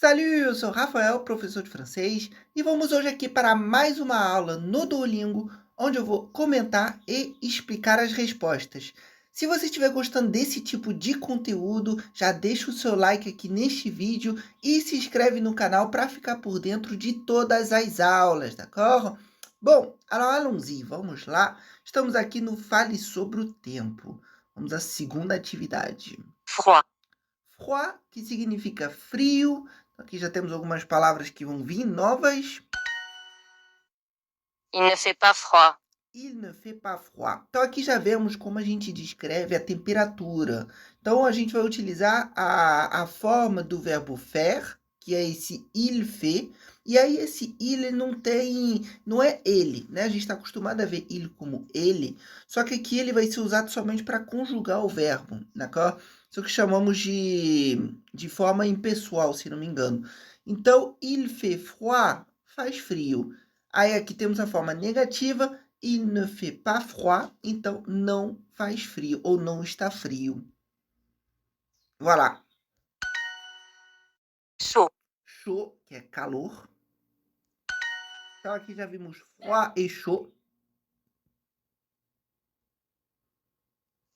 Salut, eu sou Rafael, professor de francês, e vamos hoje aqui para mais uma aula no Duolingo, onde eu vou comentar e explicar as respostas. Se você estiver gostando desse tipo de conteúdo, já deixa o seu like aqui neste vídeo e se inscreve no canal para ficar por dentro de todas as aulas, d'accord? Bom, alors allons-y, vamos lá. Estamos aqui no Fale sobre o Tempo. Vamos à segunda atividade. Froid. Froid, que significa frio. Aqui já temos algumas palavras que vão vir novas. Il ne fait pas froid. Il ne fait pas froid. Então, aqui já vemos como a gente descreve a temperatura. Então, a gente vai utilizar a forma do verbo faire, que é esse il fait. E aí, esse il não é ele, né? A gente está acostumado a ver il como ele, só que aqui ele vai ser usado somente para conjugar o verbo, d'accord? Isso que chamamos de forma impessoal, se não me engano. Então, il fait froid, faz frio. Aí aqui temos a forma negativa, il ne fait pas froid, então não faz frio ou não está frio. Voilà. Chaud. Chaud, que é calor. Então aqui já vimos froid e chaud.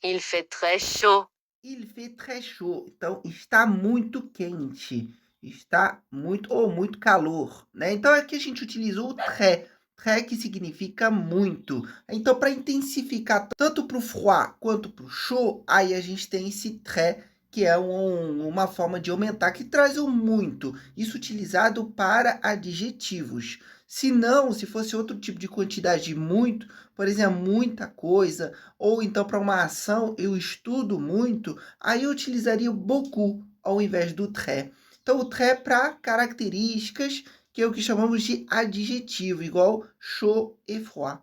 Il fait très chaud. Il fait très chaud. Então está muito quente. Está muito ou muito calor, né? Então aqui a gente utilizou o très. Très que significa muito. Então para intensificar tanto para o froid quanto para o chaud, aí a gente tem esse très, que é uma forma de aumentar, que traz o muito. Isso utilizado para adjetivos. Se não, se fosse outro tipo de quantidade de muito, por exemplo, muita coisa, ou então para uma ação, eu estudo muito, aí eu utilizaria o beaucoup ao invés do très. Então, o très para características, que é o que chamamos de adjetivo, igual chaud e froid.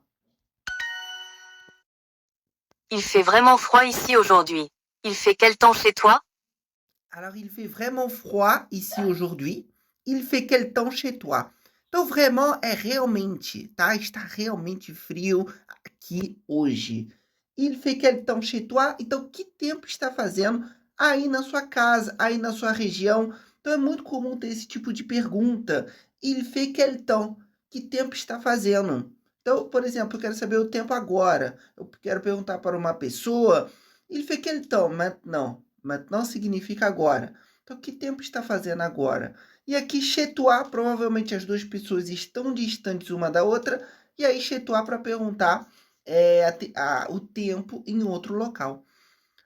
Il fait vraiment froid ici aujourd'hui. Il fait quel temps chez toi? Alors, il fait vraiment froid ici aujourd'hui. Il fait quel temps chez toi? Então, vraiment é realmente, tá? Está realmente frio aqui hoje. Il fait quel temps chez toi? Então, que tempo está fazendo aí na sua casa, aí na sua região? Então, é muito comum ter esse tipo de pergunta. Il fait quel temps? Que tempo está fazendo? Então, por exemplo, eu quero saber o tempo agora. Eu quero perguntar para uma pessoa, il fait quel temps maintenant? Maintenant significa agora. Então, que tempo está fazendo agora? E aqui, chez toi, provavelmente as duas pessoas estão distantes uma da outra, e aí chez toi para perguntar o tempo em outro local.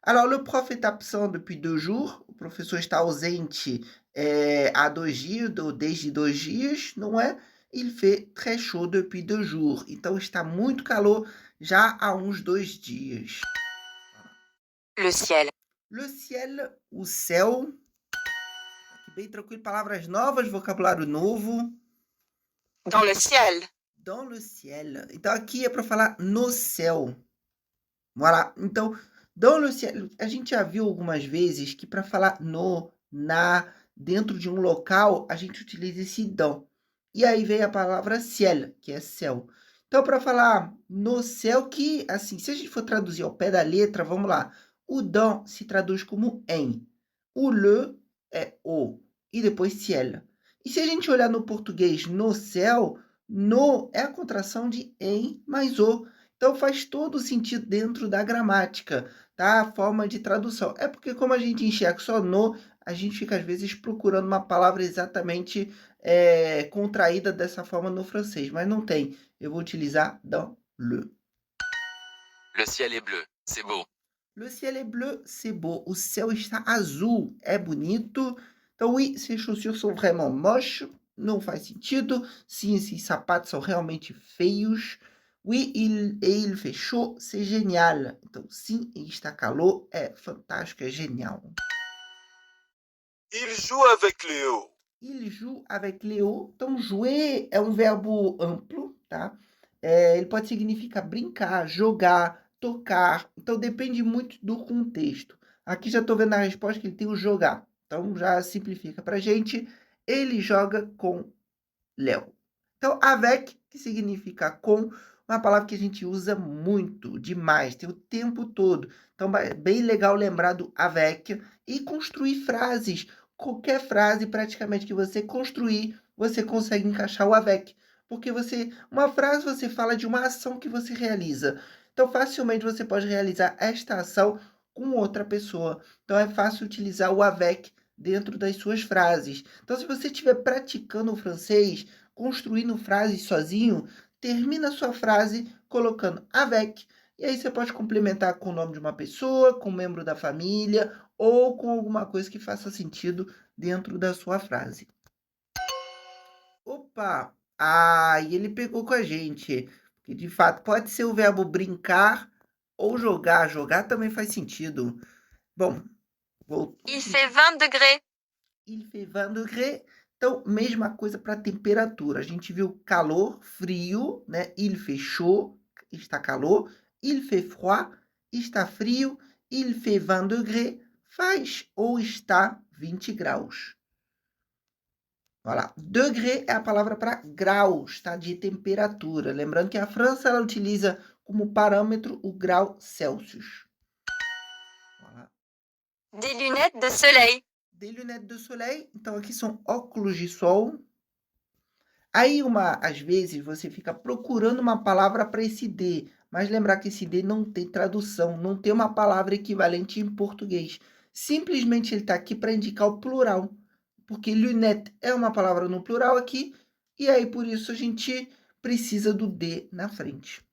Alors, le prof est absent depuis 2 jours. O professor está ausente há 2 dias, ou desde 2 dias, não é? Il fait très chaud depuis 2 jours. Então, está muito calor já há uns 2 dias. Le ciel. Le ciel, o céu. Aqui bem tranquilo, palavras novas, vocabulário novo. Dans le ciel. Dans le ciel. Então, aqui é para falar no céu. Voilà. Então, dans le ciel, a gente já viu algumas vezes que para falar no, na, dentro de um local, a gente utiliza esse dans. E aí vem a palavra ciel, que é céu. Então, para falar no céu, que, assim, se a gente for traduzir ao pé da letra, vamos lá. O dans se traduz como em. O le é o. E depois ciel. E se a gente olhar no português, no céu, no é a contração de em mais o. Então faz todo sentido dentro da gramática, tá? A forma de tradução. É porque como a gente enxerga só no, a gente fica às vezes procurando uma palavra exatamente contraída dessa forma no francês, mas não tem. Eu vou utilizar dans le. Le ciel est bleu, c'est beau. Le ciel est bleu, c'est beau. O céu está azul, é bonito. Então, oui, ces chaussures sont vraiment moches. Não faz sentido. Sim, esses sapatos são realmente feios. Oui, il fait chaud, c'est génial. Então, sim, está calor, é fantástico, é genial. Il joue avec Léo. Il joue avec Léo. Então, jouer é um verbo amplo, tá? Ele pode significar brincar, jogar, tocar. Então, depende muito do contexto. Aqui já estou vendo na resposta que ele tem o jogar. Então, já simplifica para a gente. Ele joga com Léo. Então, avec, que significa com, uma palavra que a gente usa muito, demais, tem o tempo todo. Então, é bem legal lembrar do avec e construir frases qualquer frase praticamente que você construir, você consegue encaixar o avec. Porque uma frase você fala de uma ação que você realiza. Então, facilmente você pode realizar esta ação com outra pessoa. Então, é fácil utilizar o avec dentro das suas frases. Então, se você estiver praticando o francês, construindo frases sozinho, termina a sua frase colocando avec. E aí você pode complementar com o nome de uma pessoa, com um membro da família ou com alguma coisa que faça sentido dentro da sua frase. Opa! E ele pegou com a gente. Que de fato pode ser o verbo brincar ou jogar. Jogar também faz sentido. Bom, Il fait 20 degrés. Il fait 20 degrés. Então, mesma coisa para temperatura. A gente viu calor, frio, né? Il fait chaud, está calor. Il fait froid, está frio. Il fait 20 degrés, faz ou está 20 graus. Voilà. Degré é a palavra para graus, tá? De temperatura. Lembrando que a França ela utiliza como parâmetro o grau Celsius. Voilà. Des lunettes de soleil. Des lunettes de soleil. Então, aqui são óculos de sol. Aí, às vezes, você fica procurando uma palavra para esse D. Mas lembrar que esse D não tem tradução, não tem uma palavra equivalente em português. Simplesmente ele está aqui para indicar o plural. Porque lunette é uma palavra no plural aqui, e aí por isso a gente precisa do D na frente.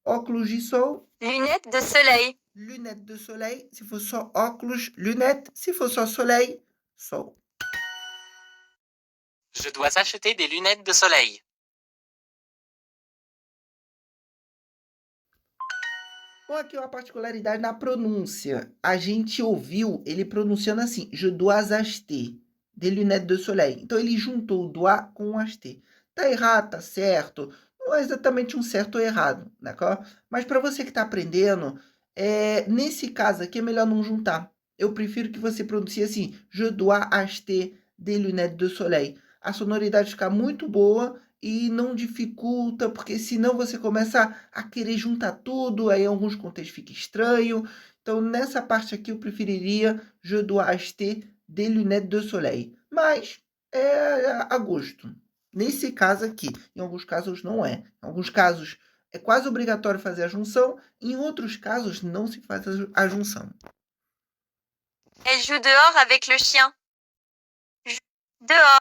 Óculos de sol. Lunettes de soleil. Lunette de soleil, se for só óculos, lunette, se for só soleil, sol. Je dois acheter des lunettes de soleil. Bom, aqui uma particularidade na pronúncia. A gente ouviu ele pronunciando assim, je dois acheter des lunettes de soleil. Então, ele juntou o dois com o acheter. Tá errado, tá certo. Não é exatamente um certo ou errado, né? Mas para você que está aprendendo, nesse caso aqui é melhor não juntar. Eu prefiro que você pronuncie assim, je dois acheter des lunettes de soleil. A sonoridade fica muito boa e não dificulta, porque senão você começa a querer juntar tudo, aí em alguns contextos fica estranho. Então, nessa parte aqui, eu preferiria je dois acheter des lunettes de soleil. Mas é a gosto. Nesse caso aqui, em alguns casos não é. Em alguns casos é quase obrigatório fazer a junção, em outros casos não se faz a junção. Elle joue dehors avec le chien. Dehors.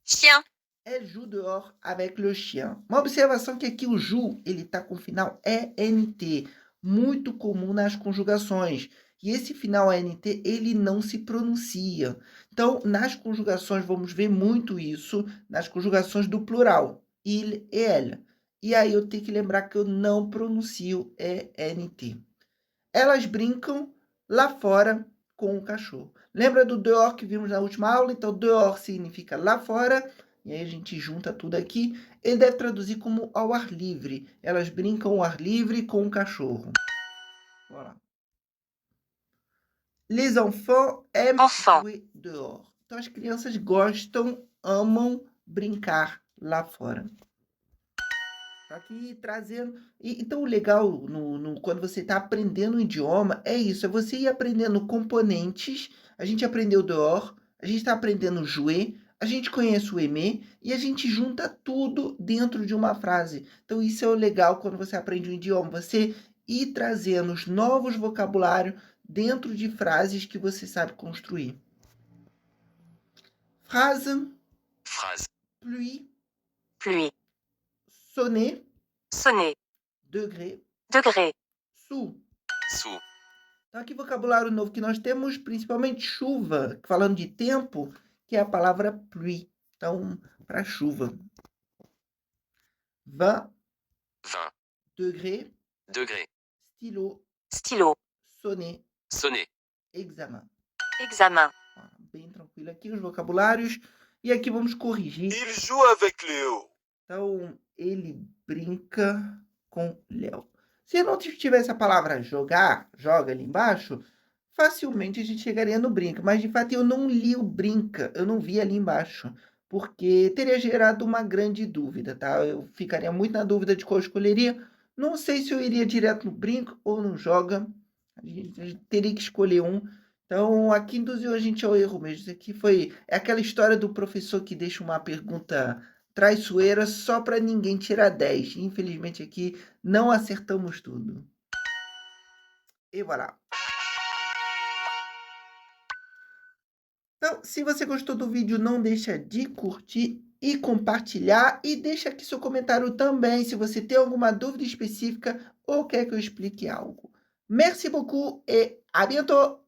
Chien. Elle joue dehors avec le chien. Uma observação que aqui o joue, ele está com final ENT, muito comum nas conjugações. E esse final ENT, ele não se pronuncia. Então, nas conjugações, vamos ver muito isso, nas conjugações do plural, il e elle. E aí eu tenho que lembrar que eu não pronuncio ENT. Elas brincam lá fora com o cachorro. Lembra do dehors que vimos na última aula? Então, dehors significa lá fora. E aí a gente junta tudo aqui. Ele deve traduzir como ao ar livre. Elas brincam ao ar livre com o cachorro. Voilà. Les enfants aiment jouer dehors. Então as crianças gostam, amam brincar lá fora. Tá aqui trazendo. Então o legal quando você está aprendendo um idioma é isso. É você ir aprendendo componentes. A gente aprendeu dehors. A gente está aprendendo jouer. A gente conhece o aimer e a gente junta tudo dentro de uma frase. Então, isso é o legal quando você aprende um idioma. Você ir trazendo os novos vocabulários dentro de frases que você sabe construir. Phrase. Phrase. Pluie. Pluie. Sonner. Sonner. Degré. Degré. Sous. Sous. Então, aqui vocabulário novo que nós temos, principalmente chuva, falando de tempo, que é a palavra pluie. Então, para chuva. 20. 20. Degré. Degré. Stylo. Stylo. Sonner. Sonner. Examen. Examen. Bem tranquilo aqui os vocabulários. E aqui vamos corrigir. Il joue avec Léo. Então, ele brinca com Léo. Se eu não tivesse a palavra jogar, joga ali embaixo, facilmente a gente chegaria no brinca. Mas, de fato, eu não li o brinca. Eu não vi ali embaixo. Porque teria gerado uma grande dúvida, tá? Eu ficaria muito na dúvida de qual eu escolheria. Não sei se eu iria direto no brinca ou no joga. A gente teria que escolher um. Então, aqui induziu a gente ao erro mesmo. Isso aqui é aquela história do professor que deixa uma pergunta traiçoeira só para ninguém tirar 10. Infelizmente aqui não acertamos tudo. E voilà. Então, se você gostou do vídeo, não deixa de curtir e compartilhar. E deixa aqui seu comentário também, se você tem alguma dúvida específica ou quer que eu explique algo. Merci beaucoup et à bientôt!